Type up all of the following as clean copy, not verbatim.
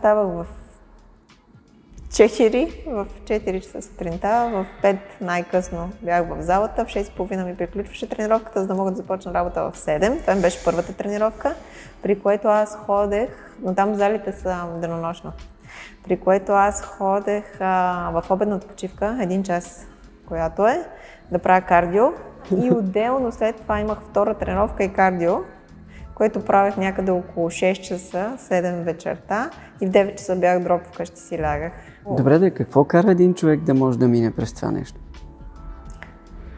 ставах в 4 часа сутринта, в 5 най-късно бях в залата, в 6:30 ми приключваше тренировката, за да мога да започна работа в 7. Това ми беше първата тренировка, при което аз ходех, но там залите са денонощно, при което аз ходех в обедната почивка, 1 час, която е, да правя кардио и отделно след това имах втора тренировка и кардио, което правех някъде около 6 часа, 7 вечерта и в 9 часа бях дроп вкъщи си лягах. Добре, какво кара един човек да може да мине през това нещо?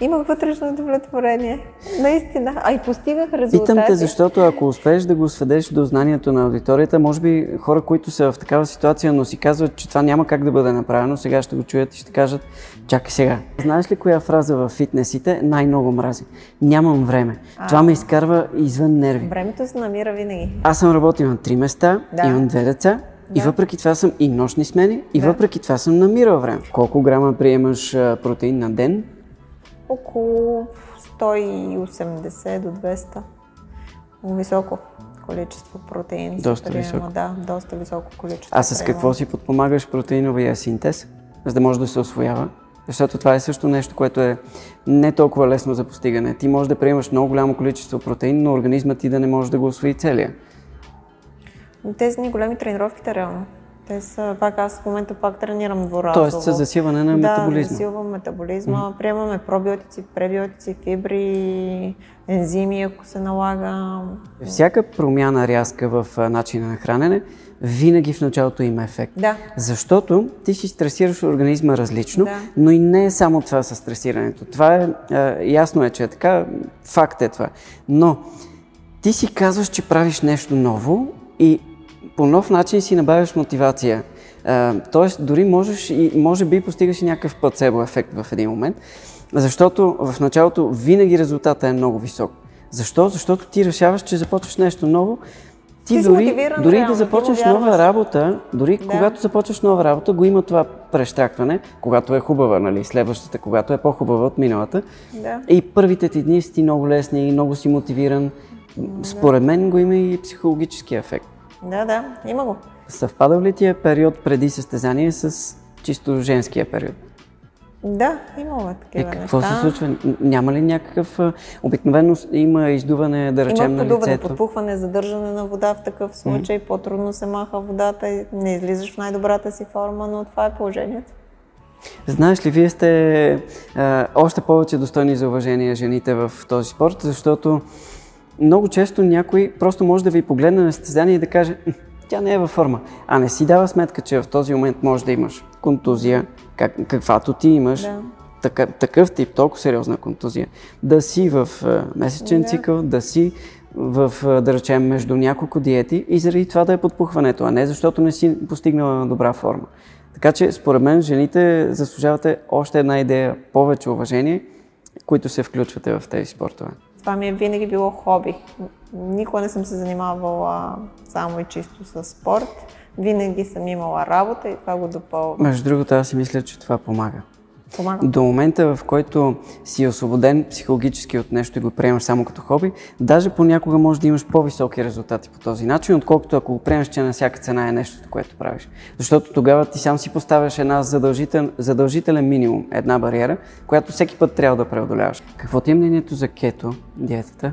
Имах вътрешно удовлетворение, наистина, а и постигах резултати. Питам те, защото ако успееш да го сведеш до знанието на аудиторията, може би хора, които са в такава ситуация, но си казват, че това няма как да бъде направено, сега ще го чуят и ще кажат, чакай сега. Знаеш ли коя фраза във фитнесите най-много мрази? Нямам време. Това ме изкарва извън нерви. Времето се намира винаги. Аз съм работил на 3 места, имам 2 деца. И въпреки това съм и нощни смени, и въпреки това съм намирал време. Колко грама приемаш протеин на ден? Около 180 до 200. Високо количество протеин. Доста високо. Да, доста високо количество. А с какво си подпомагаш протеиновия синтез, за да може да се усвоява? Защото това е също нещо, което е не толкова лесно за постигане. Ти можеш да приемаш много голямо количество протеин, но организмът ти да не може да го усвои целия. Тези ни големи тренировките реално. Те са, аз в момента пак тренирам дворазово. Тоест с засилване на метаболизма. Да, засилвам метаболизма, приемаме пробиотици, пребиотици, фибри, ензими, ако се налага. Всяка промяна рязка в начина на хранене, винаги в началото има ефект. Да. Защото ти си стресираш организма различно, но и не е само това със стресирането. Това е, ясно е, че е така, факт е това. Но ти си казваш, че правиш нещо ново и по нов начин си набавяш мотивация. Тоест, дори можеш и може би постигаш и някакъв плацебо ефект в един момент, защото в началото винаги резултатът е много висок. Защо? Защото ти решаваш, че започваш нещо ново. Ти дори да започнеш нова работа, когато започваш нова работа, го има това прещракване, когато е хубава, нали, следващата, когато е по-хубава от миналата. Да. И първите ти дни си ти много лесни, много си мотивиран. Според мен го има и психологически ефект. Да, има го. Съвпадал ли ти е период преди състезание с чисто женския период? Да, имало такива неща. Какво се случва? Няма ли някакъв... Обикновено има издуване, да речем, на лицето? Има подпухване, задържане на вода в такъв случай, по-трудно се маха водата и не излизаш в най-добрата си форма, но това е положението. Знаеш ли, вие сте още повече достойни за уважение жените в този спорт, защото много често някой просто може да ви погледне на състезание и да каже, тя не е във форма, а не си дава сметка, че в този момент може да имаш контузия, каквато ти имаш, такъв тип, толкова сериозна контузия, да си в месечен цикъл, да си в, да речем, между няколко диети и заради това да е подпухването, а не защото не си постигнала добра форма. Така че, според мен, жените заслужавате още една идея, повече уважение, които се включвате в тези спортове. Това ми е винаги било хоби. Никога не съм се занимавала само и чисто с спорт. Винаги съм имала работа и това го допълва. Между другото, аз си мисля, че това помага. До момента, в който си освободен психологически от нещо и го приемаш само като хоби, даже понякога може да имаш по-високи резултати по този начин, отколкото ако го приемаш, че на всяка цена е нещото, което правиш. Защото тогава ти сам си поставяш една задължителен минимум, една бариера, която всеки път трябва да преодоляваш. Какво ти е мнението за кето диетата?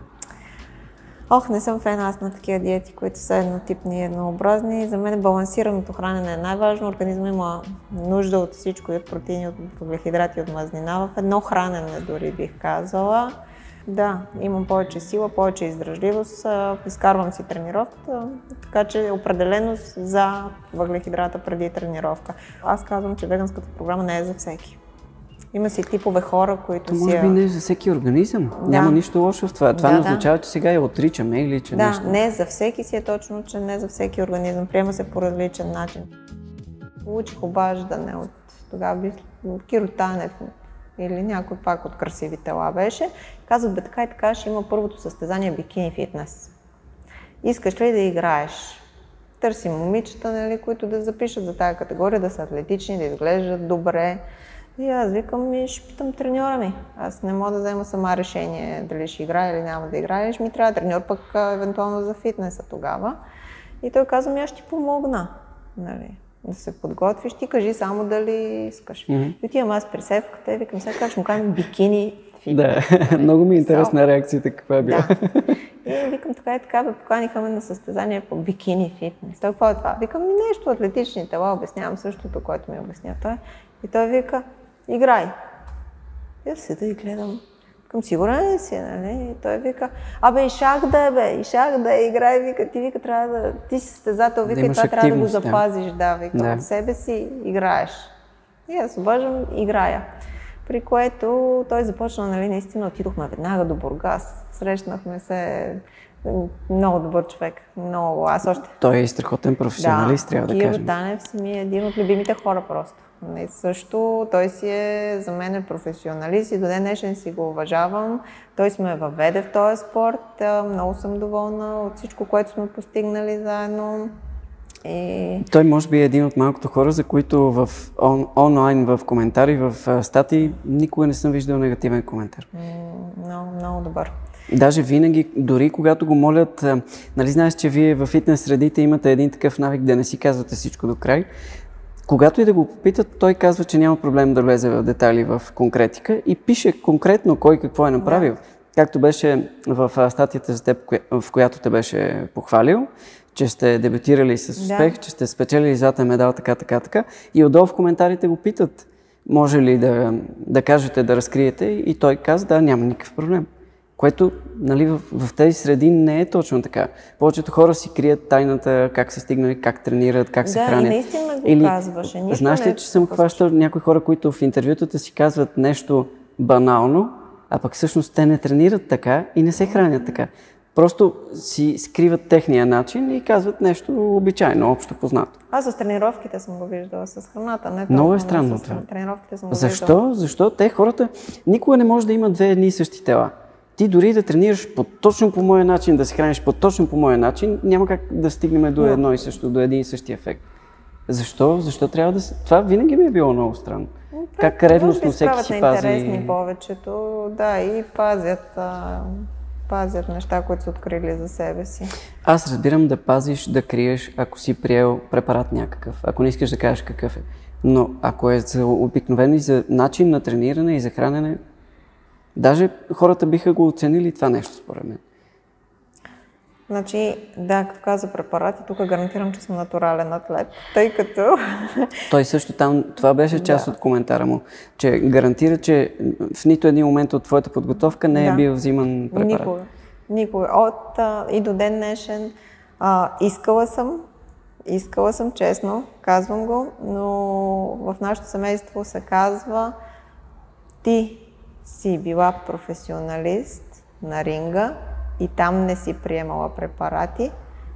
Не съм фен аз на такива диети, които са еднотипни и еднообразни. За мен балансираното хранене е най-важно. Организмът има нужда от всичко, и от протеини, от въглехидрати, от мазнина. В едно хранене дори бих казала. Да, имам повече сила, повече издръжливост, изкарвам си тренировката, така че определено за въглехидрата преди тренировка. Аз казвам, че веганската програма не е за всеки. Има си типове хора, които може би не е за всеки организъм. Няма нищо лошо в това. Това не означава, че сега я отричаме или че нещо. Да, не за всеки си е точно, че не за всеки организъм. Приема се по различен начин. Получих обаждане от тогава Киро Танев или някой пак от красиви тела беше. Казват, така и така ще има първото състезание бикини фитнес. Искаш ли да играеш? Търсим момичета, нали, които да запишат за тази категория, да са атлетични, да изглеждат добре. И аз викам и ще питам треньора ми. Аз не мога да взема сама решение дали ще играя или няма да играеш. Ми трябва треньор пък евентуално за фитнеса тогава. И той каза ми, аз ще ти помогна. нали, да се подготвиш, ти кажи само дали искаш. И отивам аз при Севката и викам, сега как ще му кажем бикини фитнес. Да, много ми е интересна реакцията, каква е била. Да. И викам така и така, поканиха ме на състезание по бикини фитнес. Той какво е това? Викам нещо атлетични тела, обяснявам същото, което ми обясня той. И той вика, играй. И аз седа и гледам. Викам, сигурен ли си, нали? И той вика, и шах да е, играй, вика, ти вика, трябва да, ти си състезател, вика, и това трябва да го запазиш, да, вика, в себе си играеш. И аз обаждам, играя. При което той започна, нали, наистина отидохме веднага до Бургас, срещнахме се, много добър човек, много, аз още... Той е страхотен професионалист, трябва да кажем. Кирил Танев си ми е един от любимите хора просто. И също той си е за мен е професионалист и до ден днешен си го уважавам. Той сме въведе в този спорт, много съм доволна от всичко, което сме постигнали заедно. И... Той може би е един от малкото хора, за които в онлайн, в коментари, в статии, никога не съм виждал негативен коментар. Много добър. Даже винаги, дори когато го молят, нали знаеш, че вие във фитнес средите имате един такъв навик да не си казвате всичко до край. Когато и да го попитат, той казва, че няма проблем да влезе в детайли, в конкретика и пише конкретно кой какво е направил. Както беше в статията за теб, в която те беше похвалил, че сте дебютирали с успех, че сте спечелили златен медал, така. И отдолу в коментарите го питат, може ли да кажете, да разкриете, и той каза, да, няма никакъв проблем. Което, нали, в тези среди не е точно така. Повечето хора си крият тайната, как са стигнали, как тренират, как се хранят. Да, и наистина го казваше. Знаеш ли, че съм хващал някои хора, които в интервютата си казват нещо банално, а пък всъщност те не тренират така и не се хранят така. Просто си скриват техния начин и казват нещо обичайно, общо познато. Аз с тренировките съм го виждала, с храната. Не много е странно това. Тренировките съм го виждала. Защо? Те хората никога не може да имат две едни и същи тела. Ти дори да тренираш точно по моя начин, да се храниш точно по моя начин, няма как да стигнем до едно и също, до един и същи ефект. Защо? Защо трябва да се... Това винаги ми е било много странно. Как ревностно всеки си пази... интересни повечето, да, и пазят неща, които са открили за себе си. Аз разбирам да пазиш, да криеш, ако си приел препарат някакъв, ако не искаш да кажеш какъв е. Но ако е за обикновено и за начин на трениране и за хранене, даже хората биха го оценили това нещо, според мен. Значи, да, като каза препарати, тук гарантирам, че съм натурален атлет, тъй като... Той също там, това беше част от коментара му, че гарантира, че в нито един момент от твоята подготовка не е бил взиман препарат. Никога. И до ден днешен искала съм, честно, казвам го, но в нашето семейство се казва, ти си била професионалист на ринга и там не си приемала препарати,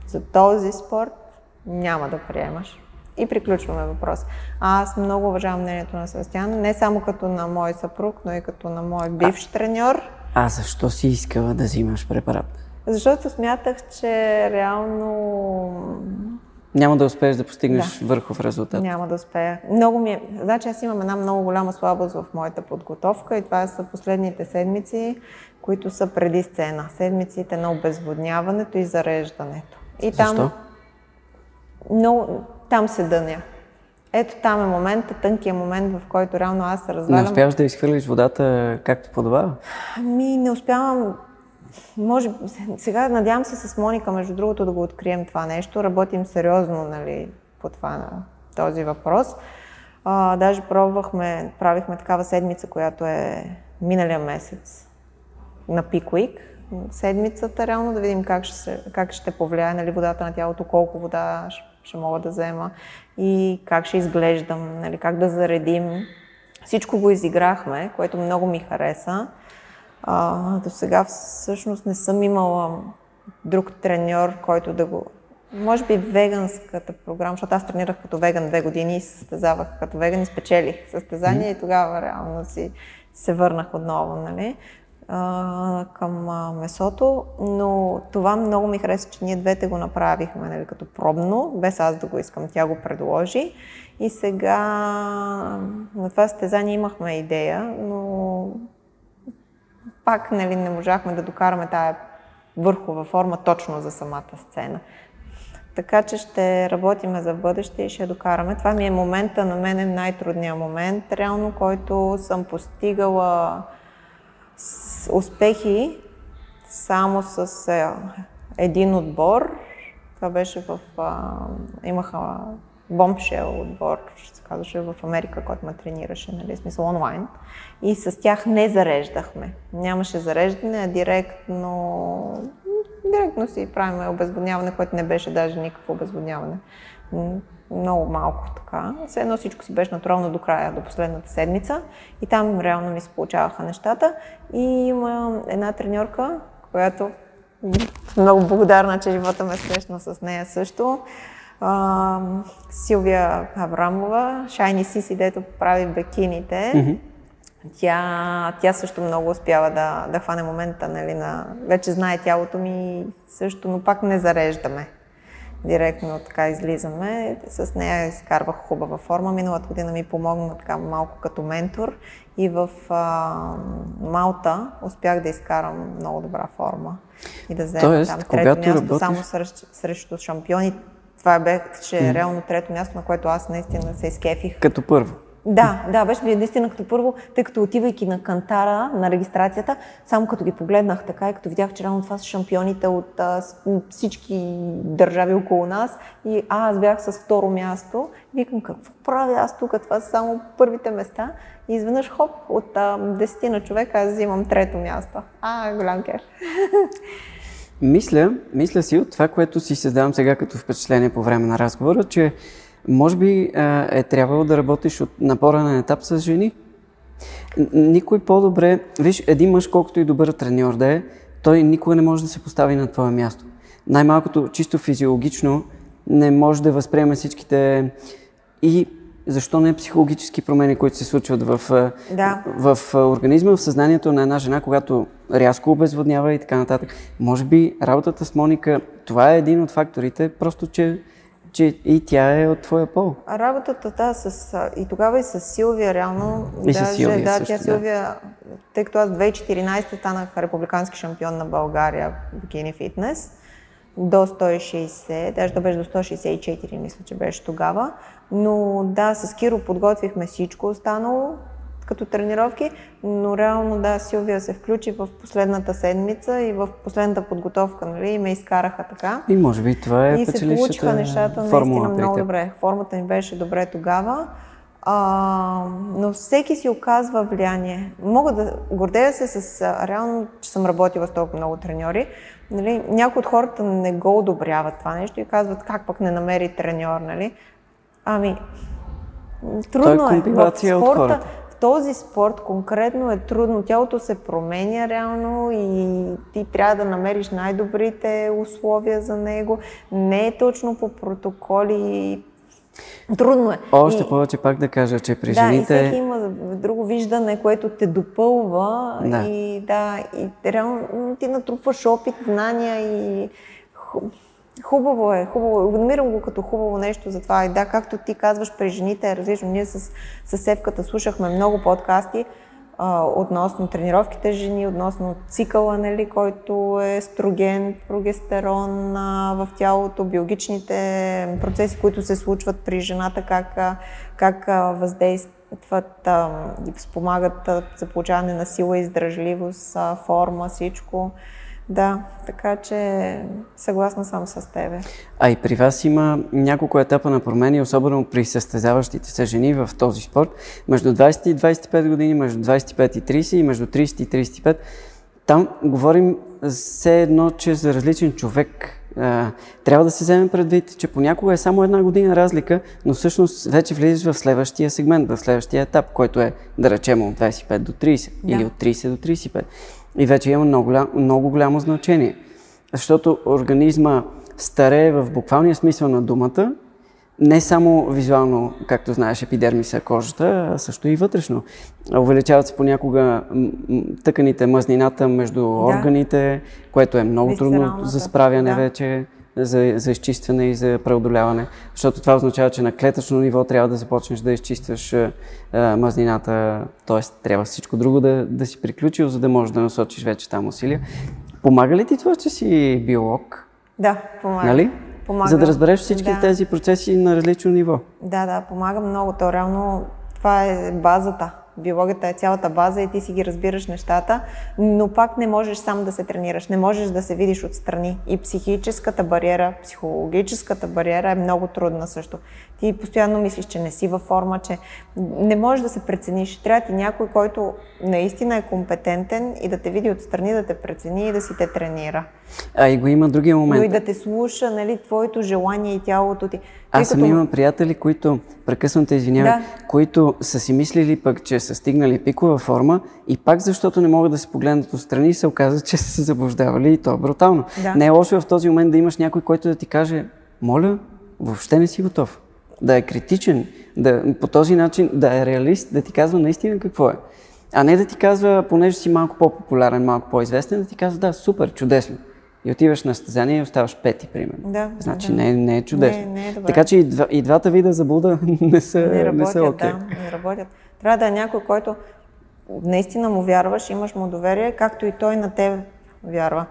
за този спорт няма да приемаш. И приключваме въпрос. Аз много уважавам мнението на Себастиан, не само като на мой съпруг, но и като на мой бивш треньор. А защо си искала да взимаш препарат? Защото смятах, че реално... Няма да успееш да постигнеш върхов резултат. Няма да успея. Значи аз имам една много голяма слабост в моята подготовка и това са последните седмици, които са преди сцена. Седмиците на обезводняването и зареждането. И защо? Там се дъня. Ето там е момента, тънкият момент, в който реално аз се развалям. Не успяваш да изхвърлиш водата както подобава? Не успявам. Може сега надявам се с Моника, между другото, да го открием това нещо. Работим сериозно, нали, по този въпрос. Даже правихме такава седмица, която е миналия месец на Peak Week. Седмицата реално да видим как ще повлияе, нали, водата на тялото, колко вода ще мога да взема и как ще изглеждам, нали, как да заредим. Всичко го изиграхме, което много ми хареса. До сега всъщност не съм имала друг треньор, който да го... Може би веганската програма, защото аз тренирах като веган 2 години и се състезавах като веган и спечелих състезание и тогава реално се върнах отново, нали, към месото. Но това много ми хареса, че ние двете го направихме, нали, като пробно, без аз да го искам, тя го предложи. И сега на това състезание имахме идея, но пак, нали, не можахме да докараме тая върхова форма точно за самата сцена. Така че ще работим за бъдеще и ще докараме. Това ми е момента, на мен е най-трудният момент, реално, който съм постигала успехи само с един отбор. Това беше имаха Bombshell отбор, ще се казваше, в Америка, който ме тренираше, нали, смисъл онлайн. И с тях не зареждахме. Нямаше зареждане, а директно си правим обезводняване, което не беше даже никакво обезводняване. Много малко така. Все едно всичко си беше натурално до края, до последната седмица. И там реално ми се получаваха нещата. И има една треньорка, която много благодарна, че живота ме срещна с нея също. Силвия Аврамова, Shiny Sissy, дето прави бекините. Тя също много успява да хване момента, нали, вече знае тялото ми също, но пак не зареждаме. Директно така излизаме. С нея изкарвах хубава форма. Миналата година ми помогна така малко като ментор и в Малта успях да изкарам много добра форма и да взема там трето място, работиш... само срещу шампиони. Това беше реално трето място, на което аз наистина се изкефих. Като първо? Да, беше ми наистина като първо, тъй като отивайки на кантара, на регистрацията, само като ги погледнах така и като видях, че реално това са шампионите от всички държави около нас и аз бях с второ място. Викам, какво правя аз тук? Това са само първите места. И изведнъж хоп, от 10 на човека аз взимам трето място. Голям кеф. Мисля си от това, което си създавам сега като впечатление по време на разговора, че може би е трябвало да работиш на по-ранен етап с жени. Никой по-добре, виж, един мъж, колкото и добър треньор да е, той никога не може да се постави на твое място. Най-малкото, чисто физиологично, не може да възприеме всичките и защо не психологически промени, които се случват в организма, в съзнанието на една жена, когато рязко обезводнява и така нататък. Може би работата с Моника, това е един от факторите, просто че и тя е от твоя пол. Работата, и тогава и с Силвия, реално. И с Силвия също, Силвия, тъй като аз 2014 станах републикански шампион на България в бикини фитнес, до 160, даже да беше до 164, мисля, че беше тогава. Но да, с Киро подготвихме всичко останало като тренировки, но реално Силвия се включи в последната седмица и в последната подготовка, нали, и ме изкараха така. И може би това е печелившата формула. И се получиха нещата наистина много добре. Формата ми беше добре тогава, но всеки си оказва влияние. Мога да гордея се с реално, че съм работила с толкова много треньори. Нали, някои от хората не го одобряват това нещо и казват, как пък не намери треньор, нали? Трудно е. В спорта, в този спорт конкретно е трудно. Тялото се променя реално и ти трябва да намериш най-добрите условия за него. Не е точно по протоколи. Трудно е. Още повече пак да кажа, че при жените... Да, и всеки има друго виждане, което те допълва. И реално ти натрупваш опит, знания и... Хубаво е. Намирам го като хубаво нещо за това. И да, както ти казваш, при жените е различно. Ние с Севката слушахме много подкасти относно тренировките жени, относно цикъла, нали, който е естроген, прогестерон в тялото, биологичните процеси, които се случват при жената, как въздействат и спомагат за получаване на сила, издръжливост, форма, всичко. Да, така че съгласна съм с тебе. А и при вас има няколко етапа на промени, особено при състезаващите се жени в този спорт. Между 20 и 25 години, между 25 и 30 и между 30 и 35. Там говорим все едно, че за различен човек. Трябва да се вземе предвид, че понякога е само една година разлика, но всъщност вече влизаш в следващия сегмент, в следващия етап, който е, да речем, от 25 до 30 или от 30 до 35. И вече има много голямо значение, защото организма старее в буквалния смисъл на думата, не само визуално, както знаеш, епидермиса, кожата, а също и вътрешно. Увеличават се понякога тъканите, мазнината между органите, което е много трудно за справяне вече, за изчистване и за преодоляване, защото това означава, че на клетъчно ниво трябва да започнеш да изчистваш мазнината, т.е. трябва всичко друго да си приключил, за да можеш да насочиш вече там усилия. Помага ли ти това, че си биолог? Да, помага. Нали? Помага. За да разбереш всички тези процеси на различно ниво. Да, помага много. То реално това е базата. Биологията е цялата база и ти си ги разбираш нещата, но пак не можеш сам да се тренираш, не можеш да се видиш отстрани. И психическата бариера, психологическата бариера е много трудна също. Ти постоянно мислиш, че не си във форма, че не можеш да се прецениш. Трябва ти някой, който наистина е компетентен и да те види отстрани, да те прецени и да си те тренира. И го има другия момент. Но и да те слуша, нали, твоето желание и тялото ти. Аз съм имам приятели, които, прекъсвам те, извинявай, които са си мислили пък, че са стигнали пикова форма и пак защото не могат да се погледнат отстрани, се оказа, че са се заблуждавали и то е брутално. Не е лошо в този момент да имаш някой, който да ти каже, моля, въобще не си готов. Да е критичен, по този начин да е реалист, да ти казва наистина какво е. А не да ти казва, понеже си малко по-популярен, малко по-известен, да ти казва, да, супер, чудесно. И отиваш на състезание и оставаш пети, примерно. Значи не е чудесно. Не е добре. Така че и двата вида заблуда не са окей. Не работят. Трябва да е някой, който наистина му вярваш, имаш му доверие, както и той на теб вярва.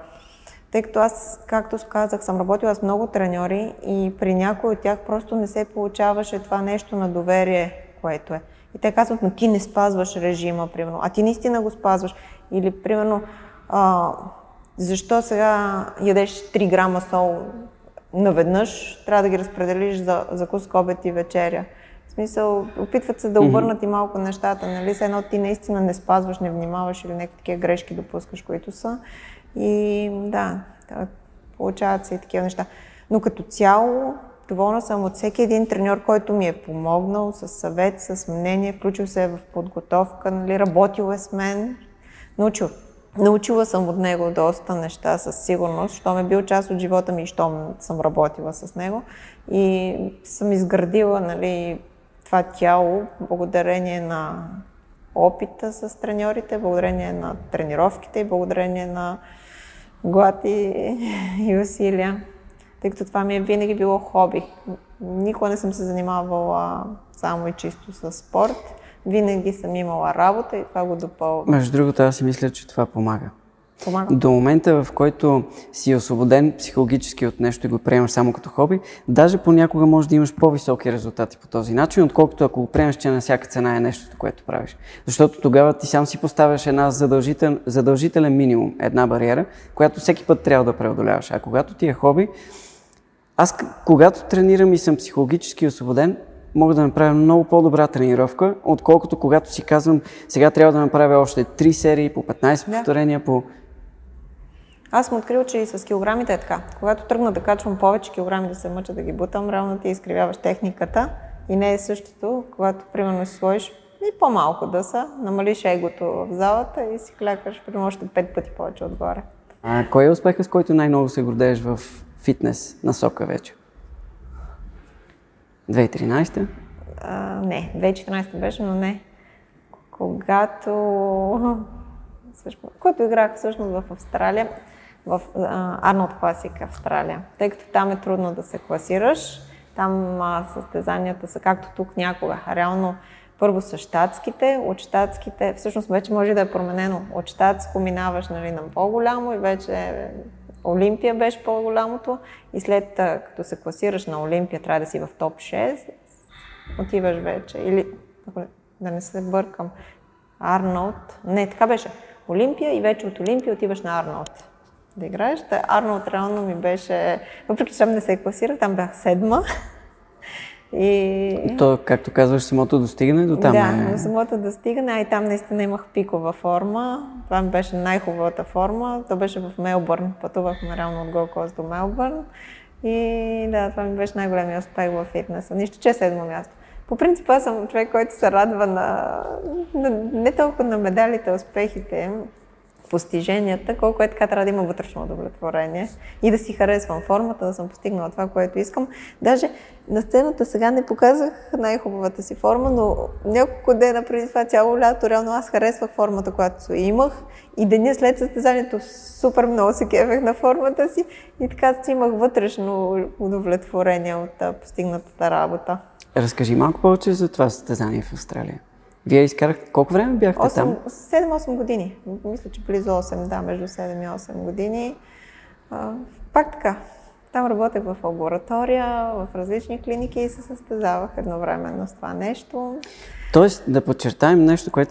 Тъй като аз, както казах, съм работила с много треньори и при някой от тях просто не се получаваше това нещо на доверие, което е. И те казват, но ти не спазваш режима, примерно, а ти наистина го спазваш. Или, примерно, защо сега ядеш 3 грама сол наведнъж, трябва да ги разпределиш за закуск, обед и вечеря. В смисъл, опитват се да обърнат и малко нещата, нали? Все едно ти наистина не спазваш, не внимаваш или някакви такива грешки допускаш, които са. И да, получават се и такива неща. Но като цяло, доволна съм от всеки един треньор, който ми е помогнал с съвет, с мнение, включил се в подготовка, нали? Работил е с мен, научила съм от него доста неща със сигурност, щом е бил част от живота ми и щом съм работила с него. И съм изградила, нали, това тяло благодарение на опита с треньорите, благодарение на тренировките и благодарение на глад и усилия. Тъй като това ми е винаги било хоби. Никога не съм се занимавала само и чисто с спорт. Винаги съм имала работа и това го допълва. Между другото, аз си мисля, че това помага. До момента, в който си освободен психологически от нещо и го приемаш само като хоби, даже понякога може да имаш по-високи резултати по този начин, отколкото ако го приемаш, че на всяка цена е нещото, което правиш. Защото тогава ти сам си поставяш една задължителен минимум, една бариера, която всеки път трябва да преодоляваш. А когато ти е хоби, аз когато тренирам и съм психологически освободен, мога да направя много по-добра тренировка, отколкото когато си казвам, сега трябва да направя още 3 серии по 15 повторения по... Аз съм открила, че и с килограмите е така. Когато тръгна да качвам повече килограми, да се мъча да ги бутам, реално ти изкривяваш техниката и не е същото, когато примерно си сложиш и по-малко да са, намалиш егото в залата и си клякаш примерно още 5 пъти повече отгоре. Кой е успехът, с който най-много се гордееш в фитнес насока вече? 2013? Не, 2014 беше, но не. Когато играх всъщност в Австралия, в Арнолд Класик Австралия. Тъй като там е трудно да се класираш, там състезанията са както тук някога. Реално първо са щатските, от щатските, всъщност вече може да е променено. От щатско минаваш, нали, на по-голямо и вече Олимпия беше по-голямото и след като се класираш на Олимпия, трябва да си в топ 6, отиваш вече. Или, да не се бъркам, Арнолд, не, така беше. Олимпия и вече от Олимпия отиваш на Арнолд да играеш. Арнолд реално ми беше, въпреки че там не се класирах, там бях 7-ма. И то, както казваш, самото достигане до там Да, самото достигане, а и там наистина имах пикова форма. Това ми беше най-хубавата форма. То беше в Мелбърн. Пътувахме реално от Голд Кост до Мелбърн. И да, това ми беше най-големият успех във фитнеса. Нищо, че е 7-мо място. По принцип, аз съм човек, който се радва на не толкова на медалите, успехите, постиженията, колко е така трябва да има вътрешно удовлетворение и да си харесвам формата, да съм постигнала това, което искам. Даже на сцената сега не показах най-хубавата си форма, но няколко дена преди това цяло лято, реално аз харесвах формата, която имах и деня след състезанието супер много се кефех на формата си и така си имах вътрешно удовлетворение от постигнатата работа. Разкажи малко повече за това състезание в Австралия. Вие изкарахте, колко време бяхте там? 7-8 години. Мисля, че близо 8, да, между 7 и 8 години. Пак така. Там работех в лаборатория, в различни клиники и се състезавах едновременно с това нещо. Тоест, да подчертаем нещо, което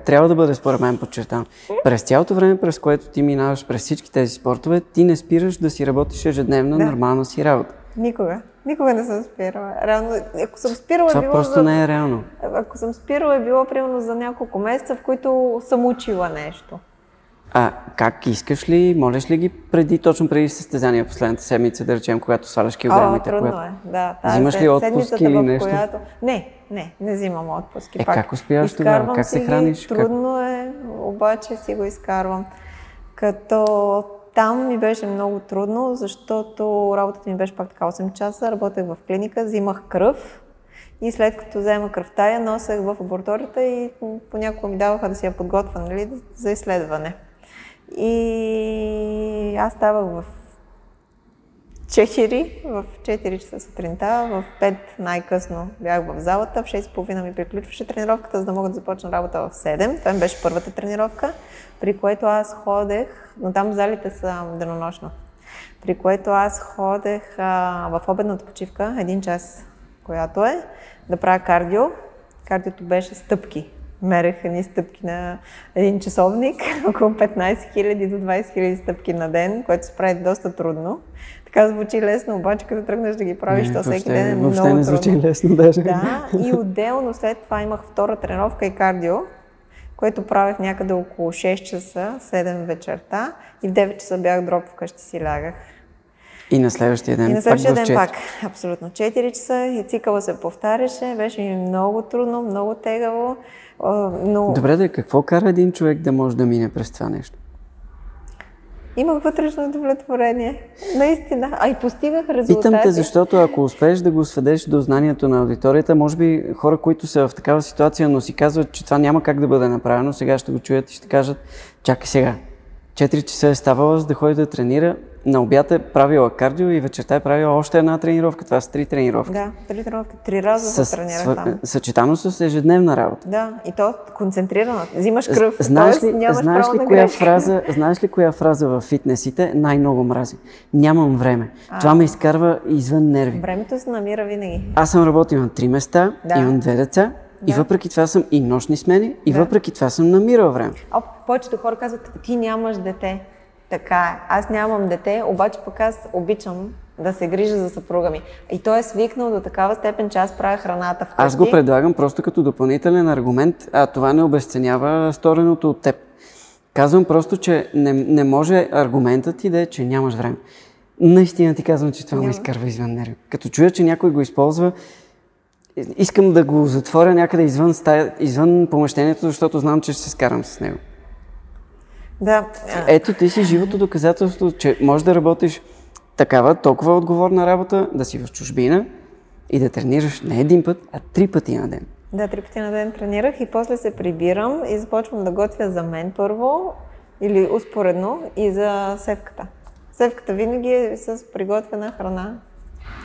трябва да бъде според мен подчертано. През цялото време, през което ти минаваш през всички тези спортове, ти не спираш да си работиш ежедневна, нормална си работа. Никога не съм спирала. Реално, ако съм спирала, това просто не е реално. Ако съм спирала, е било примерно за няколко месеца, в които съм учила нещо. Как искаш ли, можеш ли ги точно преди състезания последната седмица, да речем, когато сваляш килограмите? Трудно е, да. Взимаш ли отпуск или нещо? Не взимам отпуски. Как успяваш тогава? Как се храниш? Трудно е, обаче си го изкарвам. Като там ми беше много трудно, защото работата ми беше пак така 8 часа, работех в клиника, взимах кръв и след като взема кръвта я носех в лабораторията и понякога ми даваха да си я подготвя, нали, за изследване. И аз ставах в 4 часа сутринта, в 5 най-късно бях в залата, в 6:30 ми приключваше тренировката, за да мога да започна работа в 7. Това беше първата тренировка, при което аз ходех, но там залите са денонощно, при което аз ходех в обедната почивка, 1 час, която е, да правя кардио. Кардиото беше стъпки. Мерех едни стъпки на един часовник, около 15 000 до 20 000 стъпки на ден, което се прави доста трудно. Така звучи лесно, обаче като тръгнеш да ги правиш, то всеки ден е много трудно. Въобще не звучи лесно даже. Да, и отделно след това имах втора тренировка и кардио, което правех някъде около 6 часа, 7 вечерта и в 9 часа бях дроп вкъщи си лягах. И на следващия ден, и на следващия ден пак, абсолютно. 4 часа и цикъла се повтаряше, беше ми много трудно, много тегаво. Но... Добре, какво кара един човек да може да мине през това нещо? Имах вътрешно удовлетворение. Наистина. И постигах резултати. Питам те, защото ако успееш да го сведеш до знанието на аудиторията, може би хора, които са в такава ситуация, но си казват, че това няма как да бъде направено, сега ще го чуят и ще кажат, чакай сега. 4 часа е ставала, за да ходи да тренира, на обяд е правила кардио и вечерта е правила още една тренировка. Това са 3 тренировки. Да, 3 тренировки. 3 раза се тренирах там. Съчетано с ежедневна работа. Да, и то концентрирано. Взимаш кръв, знаеш ли коя фраза във фитнесите най-много мрази? Нямам време. Това ме изкарва извън нерви. Времето се намира винаги. Аз съм работил на 3 места, имам 2 деца. И въпреки това съм и нощни смени, и въпреки това съм намирал време. Повечето хора казват, ти нямаш дете. Така е. Аз нямам дете, обаче пък аз обичам да се грижа за съпруга ми. И той е свикнал до такава степен, че аз правя храната вкъщи. Аз го предлагам просто като допълнителен аргумент, а това не обезценява стореното от теб. Казвам просто, че не може аргументът ти да е, че нямаш време. Наистина ти казвам, че това ме изкарва извън нерви. Като чуя, че някой го използва, искам да го затворя някъде извън помещението, защото знам, че ще се скарам с него. Да. Ето ти си живото доказателство, че можеш да работиш толкова отговорна работа, да си в чужбина и да тренираш не 1 път, а 3 пъти на ден. Да, 3 пъти на ден тренирах и после се прибирам и започвам да готвя за мен първо или успоредно и за Севката. Севката винаги е с приготвена храна.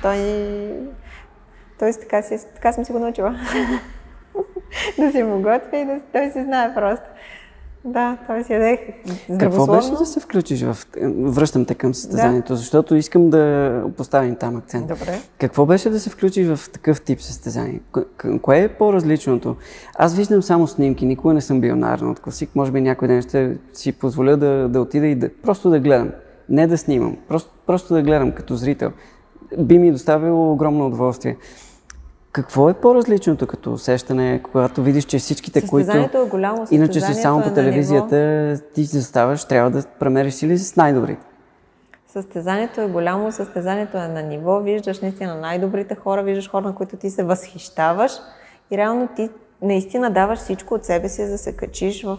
Той така съм си го научила. Да си му готвя и той си знае просто. Да, той си ядех здравословно. Какво беше да се включиш връщам те към състезанието, защото искам да поставим там акцент. Добре. Какво беше да се включиш в такъв тип състезание? Кое е по-различното? Аз виждам само снимки, никога не съм бил на Арнолд Класик, може би някой ден ще си позволя да отида и просто да гледам. Не да снимам, просто да гледам като зрител. Би ми доставило огромно удоволствие. Какво е по-различното като усещане, когато видиш, че всичките, които е голямо, иначе си само по телевизията, ти заставаш, трябва да премериш сили с най-добрите? Състезанието е голямо, състезанието е на ниво, виждаш наистина най-добрите хора, виждаш хора, на които ти се възхищаваш и реално ти наистина даваш всичко от себе си, за да се качиш в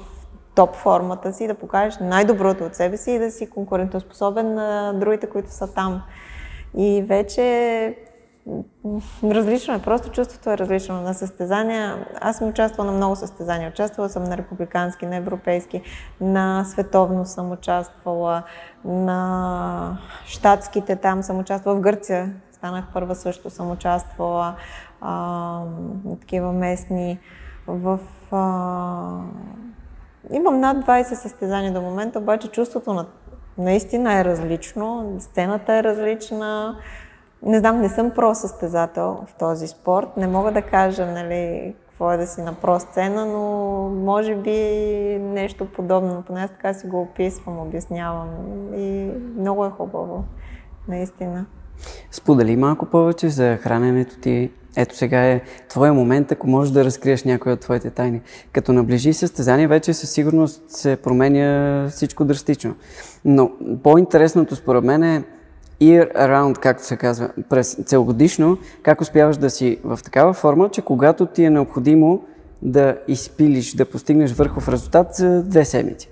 топ формата си, да покажеш най-доброто от себе си и да си конкурентоспособен на другите, които са там. И вече различно е, просто чувството е различно. На състезания, аз съм участвала на много състезания. Участвала съм на републикански, на европейски, на световно съм участвала, на щатските там съм участвала, в Гърция станах първа също съм участвала, такива местни. Имам над 20 състезания до момента, обаче чувството наистина е различно, сцената е различна. Не знам, не съм про-състезател в този спорт. Не мога да кажа, нали, какво е да си на про-сцена, но може би нещо подобно. Поне аз така си го описвам, обяснявам. И много е хубаво, наистина. Сподели малко повече за храненето ти. Ето сега е твоя момент, ако можеш да разкриеш някои от твоите тайни. Като наближи състезание, вече със сигурност се променя всичко драстично. Но по-интересното според мен е year around, както се казва, през целогодишно, как успяваш да си в такава форма, че когато ти е необходимо да изпилиш, да постигнеш върхов резултат за 2 седмици.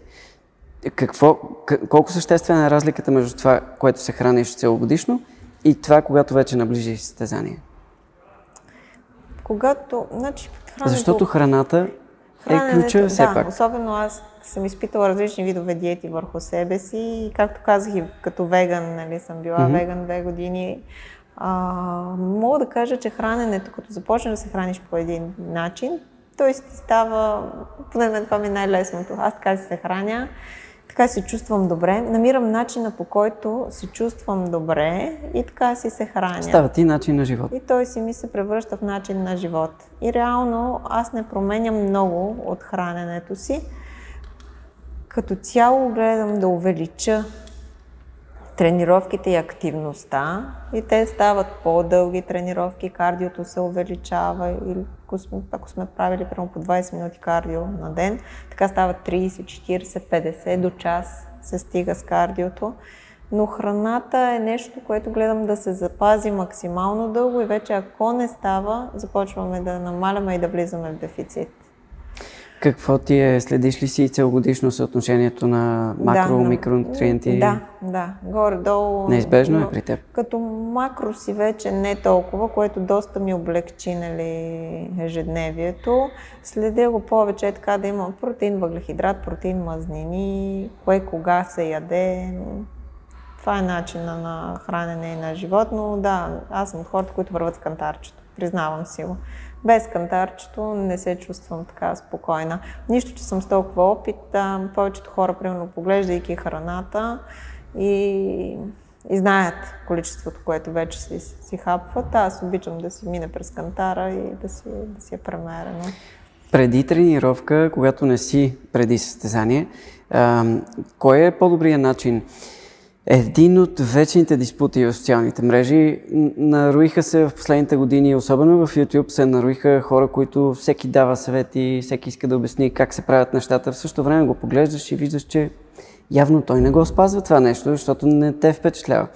Колко съществена е разликата между това, което се храниш целогодишно и това, когато вече наближи състезание? Защото храната е ключа все пак. Особено аз съм изпитала различни видове диети върху себе си и както казах и като веган, нали, съм била веган 2 години. Мога да кажа, че храненето, като започнеш да се храниш по един начин, той си става, поне мен това ми е най-лесното. Аз така си се храня, така се чувствам добре, намирам начина, по който се чувствам добре и така си се храня. Става ти начин на живот. И той си ми се превръща в начин на живот. И реално аз не променям много от храненето си. Като цяло гледам да увелича тренировките и активността и те стават по-дълги тренировки, кардиото се увеличава или ако сме правили примерно по 20 минути кардио на ден, така стават 30, 40, 50 до час се стига с кардиото. Но храната е нещо, което гледам да се запази максимално дълго и вече ако не става, започваме да намаляме и да влизаме в дефицит. Какво ти е? Следиш ли си целогодишно съотношението на макро-микронутриенти? Да, горе-долу. Неизбежно е при теб? Като макро си вече не толкова, което доста ми облегчи, нали, ежедневието. Следя го повече така да имам протеин, въглехидрат, протеин, мазнини, кое кога се яде. Това е начина на хранене и на живот, но да, аз съм от хората, които върват с кантарчето. Признавам си го. Без кантарчето не се чувствам така спокойна. Нищо, че съм с толкова опит, повечето хора, примерно, поглеждайки храната и знаят количеството, което вече си хапват. Аз обичам да си мине през кантара и да си е премерено. Преди тренировка, когато не си преди състезание, кой е по-добрият начин? Един от вечните диспути в социалните мрежи наруиха се в последните години, особено в YouTube се наруиха хора, които всеки дава съвети, всеки иска да обясни как се правят нещата. В същото време го поглеждаш и виждаш, че явно той не го спазва това нещо, защото не те впечатлява.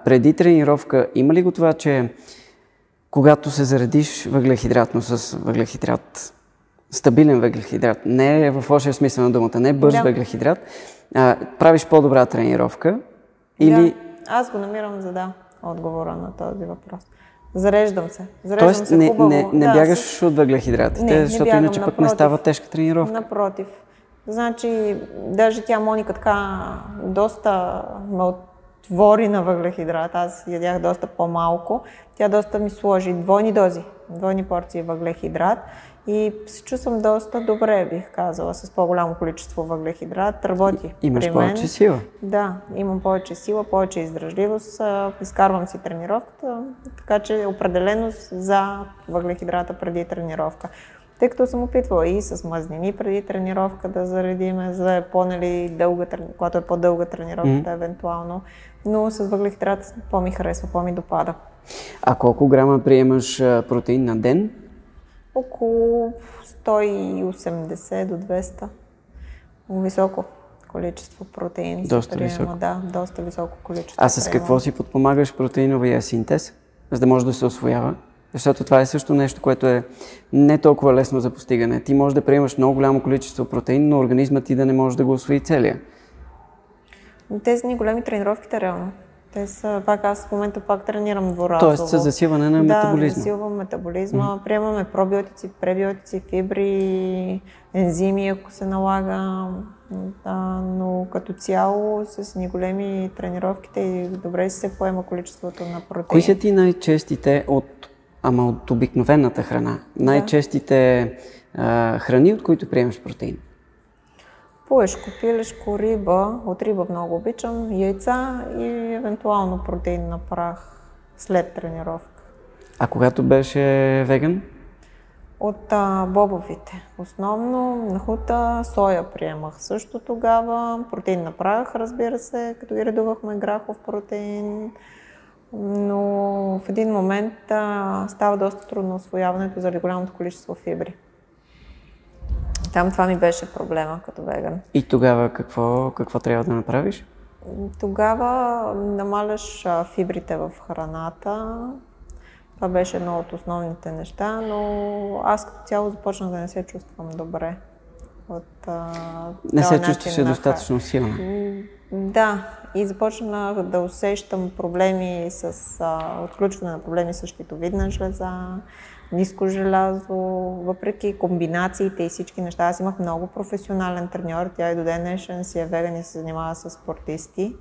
Преди тренировка има ли го това, че когато се заредиш въглехидратно с въглехидрат, стабилен въглехидрат, не е в лошия смисъл на думата, не е бърз въглехидрат, правиш по-добра тренировка или... Да, аз го намирам за отговора на този въпрос. Зареждам се. Тоест не бягаш от въглехидратите, защото иначе пък не става тежка тренировка. Напротив. Значи, даже тя Моника така доста ме отвори на въглехидрат. Аз ядях доста по-малко. Тя доста ми сложи двойни дози, двойни порции въглехидрат. И се чувствам доста добре, бих казала, с по-голямо количество въглехидрат. Работи Имаш при мен. повече сила. Да, имам повече сила, повече издръжливост. Изкарвам си тренировката, така че определено за въглехидрата преди тренировка. Тъй като съм опитвала и с мазнини преди тренировка да заредиме, за да е по-дълга, когато е по-дълга тренировката евентуално, но с въглехидрата по-ми харесва, по-ми допада. А колко грама приемаш протеин на ден? Около 180 до 200. Високо количество протеин. Доста високо. Да, доста високо количество. А с какво си подпомагаш протеиновия синтез, за да може да се усвоява? Защото това е също нещо, което е не толкова лесно за постигане. Ти можеш да приемаш много голямо количество протеин, но организмът ти да не може да го усвои целия. Тези ни големи тренировките реално. Аз в момента пак тренирам дворазово. Тоест с засилване на метаболизма. Да, засилвам метаболизма. Приемаме пробиотици, пребиотици, фибри, ензими, ако се налага. Но като цяло с ни големи тренировките и добре се поема количеството на протеин. Кои са ти най-честите от обикновената храна? Най-честите храни, от които приемаш протеин? Пуешко, пилешко, риба. От риба много обичам. Яйца и евентуално протеин на прах след тренировка. А когато беше веган? От бобовите. Основно нахута, соя приемах също тогава. Протеин на прах, разбира се, като ги редувахме грахов протеин. Но в един момент става доста трудно усвояването заради голямото количество фибри. Там това ми беше проблема като веган. И тогава какво трябва да направиш? Тогава намаляш фибрите в храната. Това беше едно от основните неща, но аз като цяло започнах да не се чувствам добре от не се чувстваше достатъчно силна? Да, и започнах да усещам проблеми с отключване на проблеми с щитовидна жлеза, ниско желязо, въпреки комбинациите и всички неща. Аз имах много професионален треньор, тя и до ден днешен си е веган и се занимава с спортисти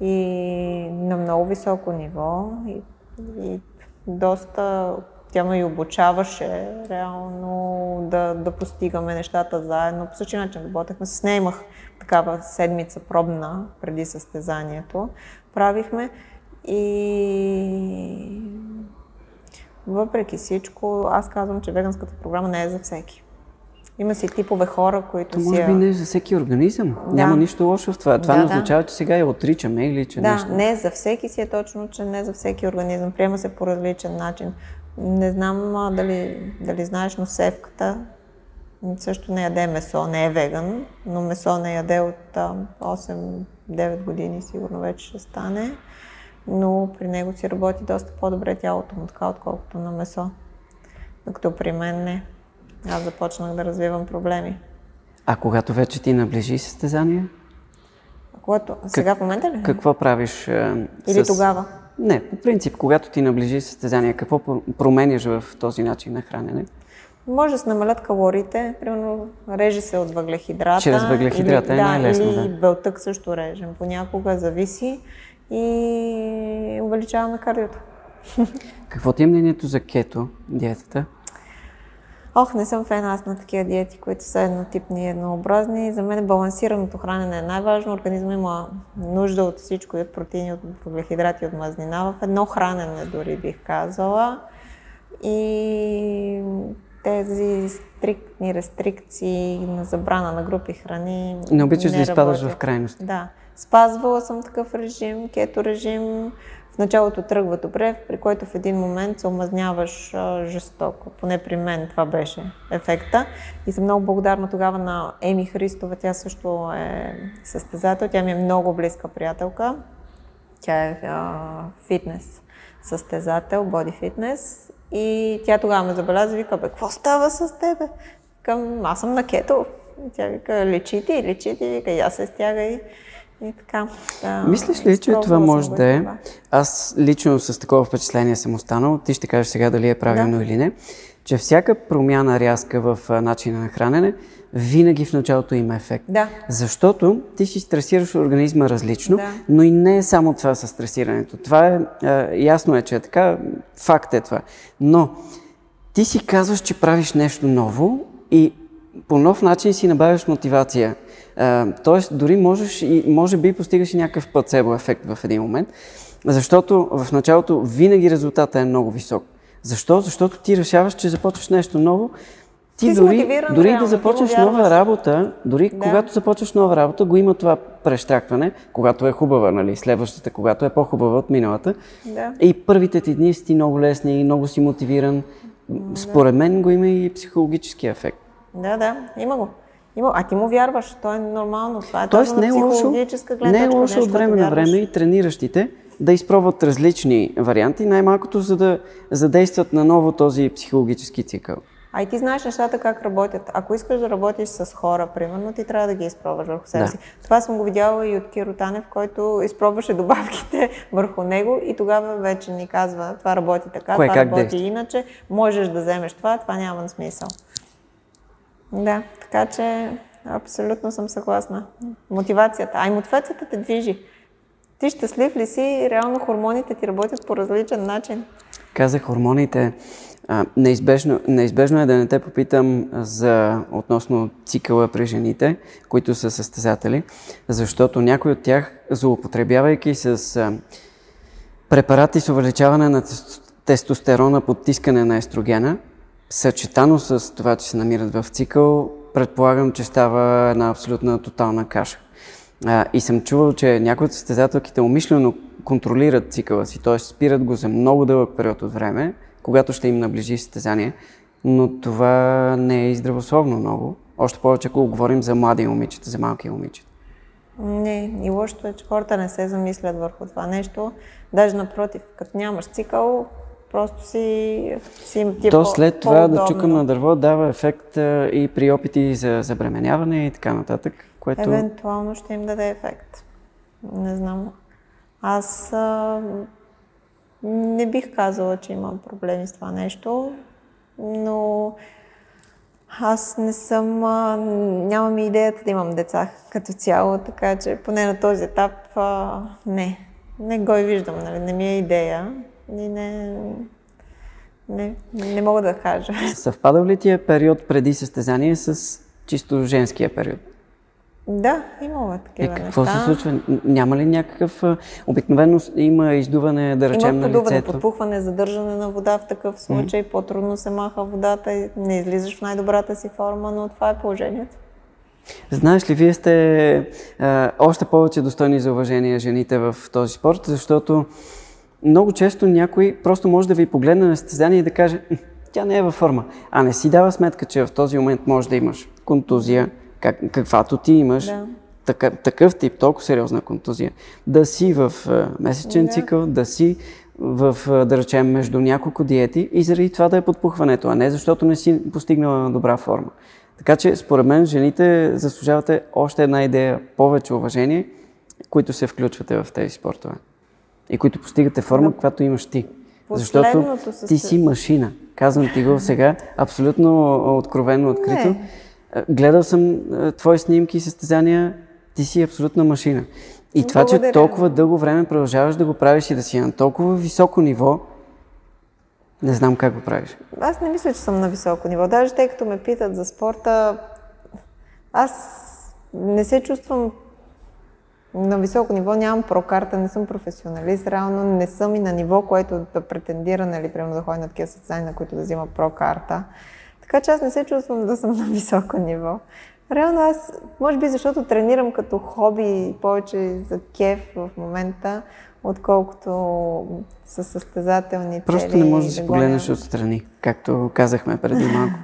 и на много високо ниво и доста тя ме и обучаваше реално да постигаме нещата заедно. По същия начин работехме. С нея имах такава седмица пробна преди състезанието. Правихме и въпреки всичко, аз казвам, че веганската програма не е за всеки. Има си типове хора, които си... Може би не е за всеки организъм. Да. Няма нищо лошо в това. Това не означава, че сега я отричаме или че нещо... Да, не е за всеки си е точно, че не е за всеки организъм. Приема се по различен начин. Не знам дали знаеш, но севката също не яде месо, не е веган, но месо не яде от 8-9 години, сигурно вече ще стане. Но при него си работи доста по-добре тялото му, така отколкото на месо. Докато при мен не. Аз започнах да развивам проблеми. А когато вече ти наближи състезание? Сега в момента ли? Какво правиш? Или тогава? Не, по принцип, когато ти наближи състезание, какво променяш в този начин на хранене? Може да се намалят калориите, примерно реже се от въглехидрата. Чрез въглехидрата е най-лесно, или белтък също режем. Понякога зависи и увеличаваме кардиото. Какво ти е мнението за кето диетата? Не съм фен аз на такива диети, които са еднотипни и еднообразни. За мен балансираното хранене е най-важно. Организма има нужда от всичко, и от протеини, от въглехидрати, от мазнина. В едно хранене дори бих казала. И тези стриктни рестрикции на забрана на групи храни не обичаш да изпадаш в крайности. Да. Спазвала съм такъв режим, кето режим. В началото тръгва добре, при който в един момент се омазняваш жестоко. Поне при мен това беше ефекта. И съм много благодарна тогава на Еми Христова. Тя също е състезател. Тя ми е много близка приятелка. Тя е фитнес състезател, боди фитнес. И тя тогава ме забеляза и вика, какво става с тебе? Аз съм на кето. И тя вика, лечи ти, вика, и аз се стягай. И така. Мислиш ли, че това може да е? Аз лично с такова впечатление съм останал. Ти ще кажеш сега дали е правилно или не. Че всяка промяна рязка в начина на хранене винаги в началото има ефект. Да. Защото ти си стресираш организма различно, но и не е само това със стресирането. Това ясно е, че е така, факт е това. Но ти си казваш, че правиш нещо ново и по нов начин си набавяш мотивация. Тоест, дори може би постигаш и някакъв плацебо ефект в един момент, защото в началото винаги резултатът е много висок. Защо? Защото ти решаваш, че започваш нещо ново. Ти дори да започнеш нова работа, когато започваш нова работа, го има това прещракване, когато е хубава, нали, следващата, когато е по-хубава от миналата. Да. И първите ти дни си ти много лесни и много си мотивиран. Според мен го има и психологически ефект. Да, има го. А ти му вярваш, то е нормално. Това е точно психологическа гледна точка. Не е лошо от време на време и трениращите да изпробват различни варианти, най-малкото за да задействат наново този психологически цикъл. А и ти знаеш нещата как работят. Ако искаш да работиш с хора, примерно, ти трябва да ги изпробваш върху себе си. Това съм го видяла и от Киро Танев, който изпробваше добавките върху него и тогава вече ни казва, това работи така, това работи иначе, можеш да вземеш това няма смисъл. Да, така че абсолютно съм съгласна. Мотивацията. Мотивацията те движи. Ти щастлив ли си, реално хормоните ти работят по различен начин. Казах хормоните. Неизбежно е да не те попитам относно цикъла при жените, които са състезатели, защото някой от тях, злоупотребявайки с препарати с увеличаване на тестостерона, подтискане на естрогена, съчетано с това, че се намират в цикъл, предполагам, че става една абсолютна тотална каша. И съм чувал, че някои от състезателките умишлено контролират цикъла си, т.е. спират го за много дълъг период от време, когато ще им наближи състезание, но това не е и здравословно много. Още повече, ако говорим за млади момичета, за малки момичета. Не, и лошото е, че хората не се замислят върху това нещо. Даже напротив, като нямаш цикъл, просто си ти е то след това по-удобно. Да чукам на дърво дава ефект и при опити за забременяване и така нататък, което... Евентуално ще им даде ефект. Не знам. Аз не бих казала, че имам проблеми с това нещо, но аз нямам и идеята да имам деца като цяло, така че поне на този етап не го и виждам, нали? Не ми е идея и не мога да кажа. Съвпадал ли ти е период преди състезание с чисто женския период? Да, имаме такива неща. Какво се случва? Няма ли някакъв... Обикновено има издуване, да речем, на лицето? Има подуване, подпухване, задържане на вода в такъв случай. По-трудно се маха водата и не излизаш в най-добрата си форма, но това е положението. Знаеш ли, вие сте още повече достойни за уважение жените в този спорт, защото много често някой просто може да ви погледне на състезание и да каже, тя не е във форма, а не си дава сметка, че в този момент може да имаш контузия, каквато ти имаш, такъв тип, толкова сериозна контузия, да си в месечен цикъл, да си да речем, между няколко диети и заради това да е подпухването, а не защото не си постигнала добра форма. Така че, според мен, жените заслужавате още една идея, повече уважение, които се включвате в тези спортове и които постигате форма, каквато имаш ти. Защото ти си машина. Казвам ти го сега, абсолютно откровено, открито. Гледал съм твои снимки и състезания, ти си абсолютна машина. И това, че толкова дълго време продължаваш да го правиш и да си на толкова високо ниво, не знам как го правиш. Аз не мисля, че съм на високо ниво. Даже тъй като ме питат за спорта, аз не се чувствам на високо ниво, нямам прокарта, не съм професионалист, реално не съм и на ниво, което да претендира, нали, примерно да ходя на такива състезания, на които да взима прокарта. Така че аз не се чувствам да съм на високо ниво. Реално аз, може би защото тренирам като хоби повече за кеф в момента, отколкото с състезателни цели. Просто не можеш да си погледнеш отстрани, както казахме преди малко.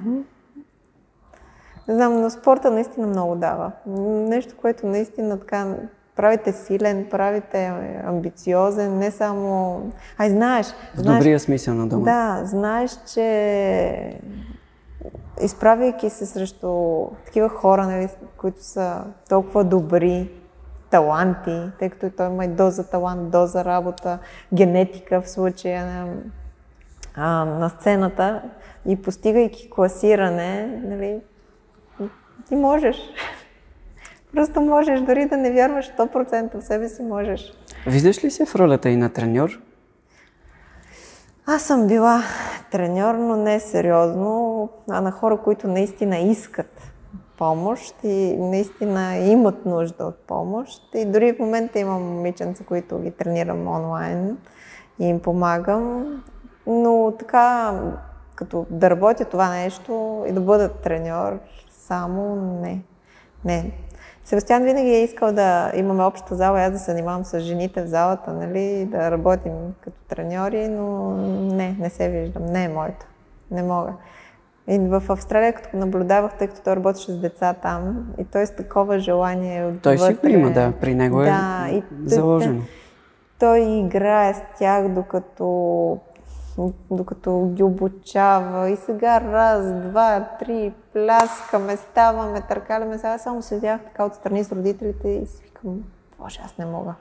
Не знам, но спорта наистина много дава. Нещо, което наистина така правите силен, правите амбициозен, не само... знаеш... В добрия смисъл на думата. Да, знаеш, че изправяйки се срещу такива хора, нали, които са толкова добри, таланти, тъй като той има и доза талант, доза работа, генетика в случая на сцената и постигайки класиране, нали, ти можеш. Просто можеш, дори да не вярваш 100% в себе си, можеш. Виждаш ли се в ролята и на треньор? Аз съм била треньор, но не сериозно, а на хора, които наистина искат помощ и наистина имат нужда от помощ. И дори в момента имам момиченца, които ги тренирам онлайн и им помагам. Но така, като да работя това нещо и да бъда треньор, само не. Себастиан винаги е искал да имаме обща зала и аз да се занимавам с жените в залата, нали, да работим като треньори, но не се виждам, не е моето, не мога. И в Австралия, като наблюдавах, тъй като той работеше с деца там и той с такова желание отвътре. Той си го има, да, при него е заложено. Той играе с тях, докато ги обучава и сега раз, два, три, пляскаме, ставаме, търкаляме. Сега само седях така отстрани с родителите и си викам, боже, аз не мога.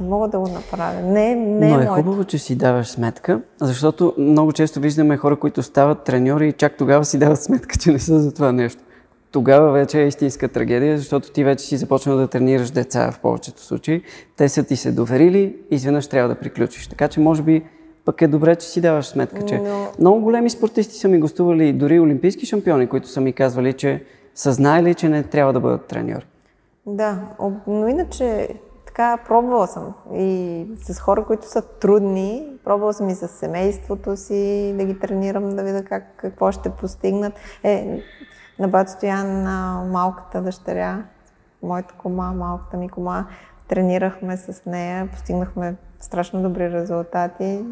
Не мога да го направя. Не Но е хубаво, че си даваш сметка, защото много често виждаме хора, които стават треньори и чак тогава си дават сметка, че не са за това нещо. Тогава вече е истинска трагедия, защото ти вече си започнал да тренираш деца в повечето случаи. Те са ти се доверили и изведнъж трябва да приключиш. Така че може би пък е добре, че си даваш сметка, че много големи спортисти са ми гостували, дори олимпийски шампиони, които са ми казвали, че са знаели, че не трябва да бъдат треньори. Да, но иначе така пробвала съм и с хора, които са трудни, пробвала съм и с семейството си да ги тренирам, да видя какво ще постигнат. На бат Стоян, на малката дъщеря, моята кома, малката ми кома, тренирахме с нея, постигнахме страшно добри резултати.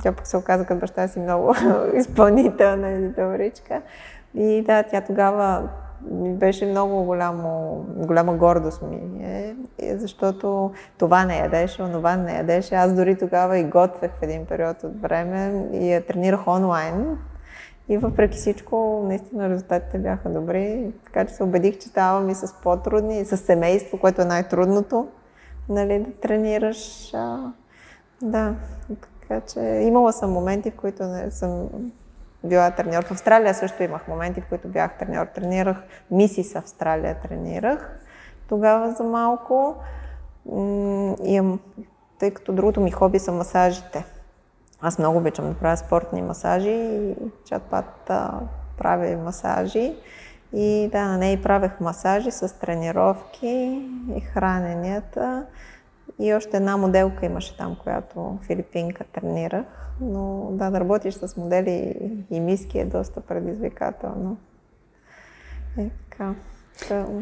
Тя пък се оказа като баща си много изпълнителна и добричка. И да, тя тогава беше много голяма гордост ми, защото това не ядеше, онова не ядеше. Аз дори тогава и готвех в един период от време и я тренирах онлайн. И въпреки всичко, наистина резултатите бяха добри, така че се убедих, че ставам и с по-трудни, и с семейство, което е най-трудното, нали, да тренираш. Да, така че имала съм моменти, в които не съм била треньор. В Австралия също имах моменти, в които бях треньор. Тренирах, Мисис Австралия тренирах тогава за малко. Тъй като другото ми хоби са масажите. Аз много обичам да правя спортни масажи и чат-пат правя масажи. И да, на нея правех масажи с тренировки и храненията. И още една моделка имаше там, която филипинка тренирах. Но да работиш с модели и миски е доста предизвикателно. Така.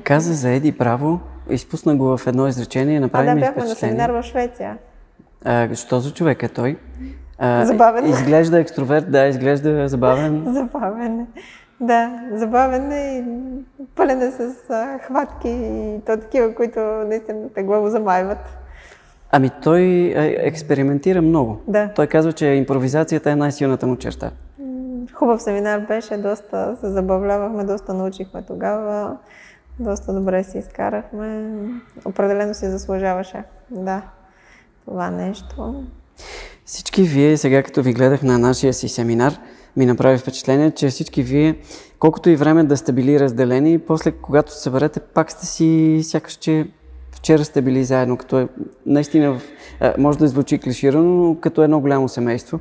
Каза за Еди Браво, изпусна го в едно изречение, направи ми бяхме впечатление. на семинар в Швеция. Що за човек е той? Забавен. Изглежда екстроверт, да, изглежда забавен. Забавен. Да, забавен е и пълен е с хватки и то такива, които наистина те главо замайват. Ами той експериментира много. Да. Той казва, че импровизацията е най-силната му черта. Хубав семинар беше, доста се забавлявахме, доста научихме тогава, доста добре си изкарахме. Определено си заслужаваше, да, това нещо. Всички вие, сега като ви гледах на нашия си семинар, ми направи впечатление, че всички вие, колкото и време да сте били разделени, после когато се съберете, пак сте си сякаш, че вчера сте били заедно, като наистина, може да звучи клиширано, но като едно голямо семейство.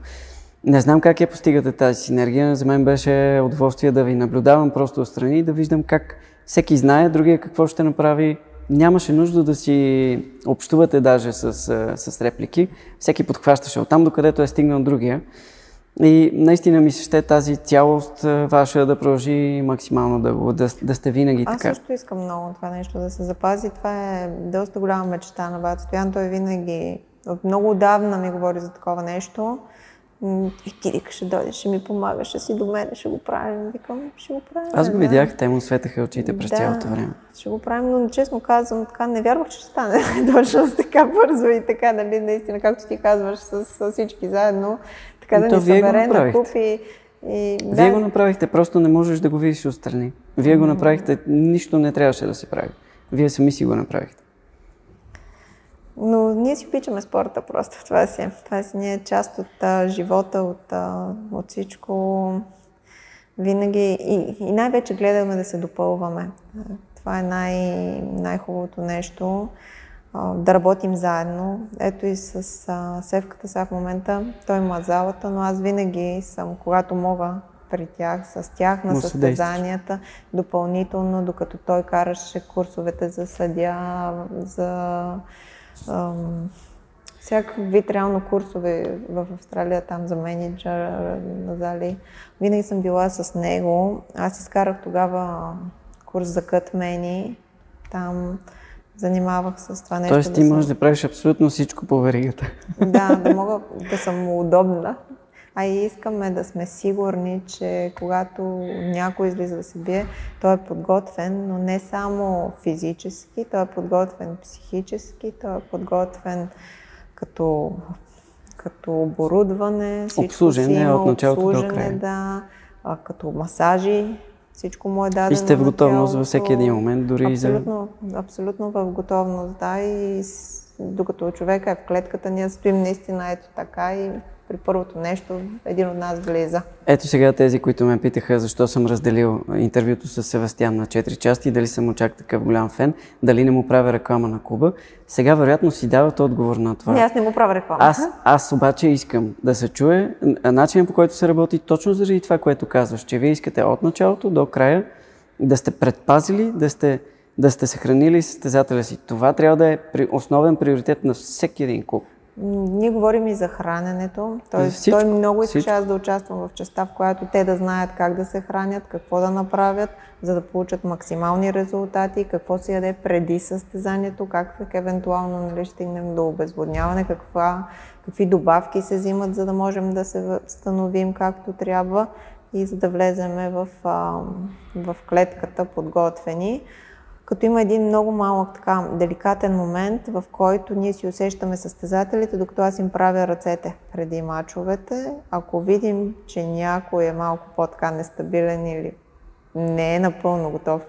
Не знам как я постигате тази синергия. За мен беше удоволствие да ви наблюдавам просто отстрани и да виждам как всеки знае другия какво ще направи. Нямаше нужда да си общувате даже с реплики. Всеки подхващаше оттам, докъдето е стигнал другия. И наистина ми се ще тази цялост ваша да продължи максимално да сте винаги така. Аз също искам много това нещо да се запази. Това е доста голяма мечта на бат Стоян. Той винаги, от много отдавна ми говори за такова нещо. И ти викаш, ще дойдеш, ще ми помагаш, ще си до мен, ще го правим. Викам, ще го правим. Аз го видях, те му светаха очите през цялото време. Ще го правим, но честно казвам, така не вярвах, че ще стане точно така бързо и така, нали, наистина, както ти казваш, с всички заедно, така да ни събере на купи. Вие го направихте, просто не можеш да го видиш отстрани. Вие го направихте, нищо не трябваше да се прави. Вие сами си го направихте. Но ние си обичаме спорта просто, това си не е част от живота, от всичко. Винаги и най-вече гледаме да се допълваме. Това е най-хубавото нещо, да работим заедно. Ето и с Севката сега в момента, той има залата, но аз винаги съм, когато мога, при тях, с тях на състезанията, допълнително, докато той караше курсовете за съдия, за всякакъв вид реално курсове в Австралия, там за менеджер на зали. Винаги съм била с него. Аз изкарах тогава курс за кътмени. Там занимавах с това нещо. Тоест ти можеш да правиш абсолютно всичко по веригата. Да, да мога да съм удобна. А и искаме да сме сигурни, че когато някой излиза да се бие, той е подготвен, но не само физически, той е подготвен психически, той е подготвен като оборудване, обслужене от началото до края. Да, като масажи, всичко му е дадено. И сте в готовност във всеки един момент, дори абсолютно в готовност, да, и докато човека е в клетката, ние стоим наистина ето така и при първото нещо един от нас влиза. Ето сега тези, които ме питаха защо съм разделил интервюто с Севастиан на 4 части, дали съм му чак такъв голям фен, дали не му правя реклама на клуба. Сега вероятно си дават отговор на това. Не, аз не му правя реклама. Аз обаче искам да се чуе начинът, по който се работи, точно заради това, което казваш, че вие искате от началото до края да сте предпазили, да сте съхранили състезателя си. Това трябва да е основен приоритет на всеки един клуб. Ние говорим и за храненето. Той много иска аз да участвам в частта, в която те да знаят как да се хранят, какво да направят, за да получат максимални резултати, какво се яде преди състезанието, как евентуално стигнем до обезводняване, какви добавки се взимат, за да можем да се възстановим както трябва и за да влеземе в клетката подготвени. Като има един много малък така деликатен момент, в който ние си усещаме състезателите, докато аз им правя ръцете преди мачовете. Ако видим, че някой е малко по-така нестабилен или не е напълно готов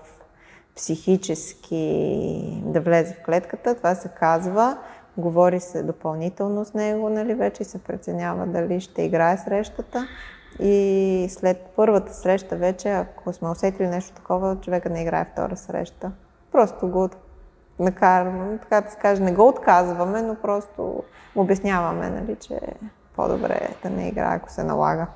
психически да влезе в клетката, това се казва, говори се допълнително с него, нали, вече се преценява дали ще играе срещата. И след първата среща вече, ако сме усетили нещо такова, човека не играе втора среща. Просто го накарваме, така да се каже, не го отказваме, но просто му обясняваме, нали, че е по-добре да не играе, ако се налага.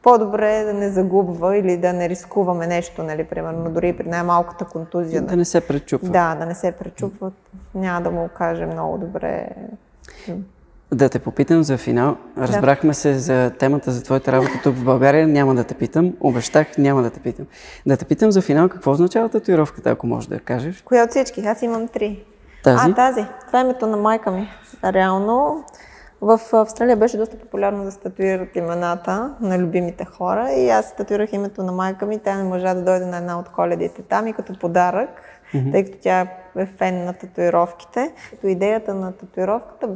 По-добре е да не загубва или да не рискуваме нещо, нали, примерно, дори при най-малката контузия. Да не се пречупва. Да не се пречупва. Няма да му каже много добре. Да те попитам за финал. Разбрахме се за темата за твоята работа тук в България. Няма да те питам. Обещах, няма да те питам. Да те питам за финал, какво означава татуировката, ако можеш да я кажеш? Коя от всички? Аз имам 3. Тази? Тази. Това е името на майка ми. Реално. В Австралия беше доста популярно да се татуират имената на любимите хора и аз татуирах името на майка ми. Тя не можа да дойде на една от коледите там и като подарък, тъй като тя е фен на татуировките. Идеята на татуировката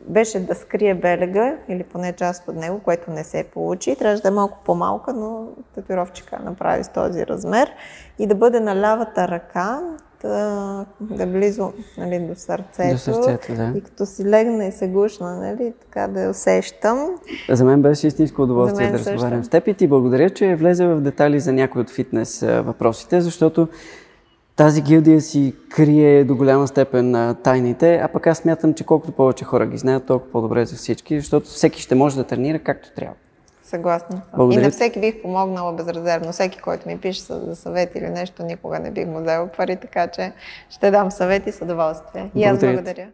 беше да скрие белега или поне част от него, което не се получи. Трябваше да е малко по-малка, но татуировчика направи с този размер и да бъде на лявата ръка, да близо, нали, до сърцето. До сърцето, да. И като си легна и се гушна, нали, така да я усещам. За мен беше истинско удоволствие да разговарям с теб и ти благодаря, че влезе в детайли за някои от фитнес въпросите, защото тази гилдия си крие до голяма степен тайните, а пък аз смятам, че колкото повече хора ги знаят, толкова по-добре за всички, защото всеки ще може да тренира както трябва. Съгласна съм. И на всеки бих помогнала безрезервно. Всеки, който ми пише за съвет или нещо, никога не бих му взела пари, така че ще дам съвет и с удоволствие. И аз благодаря.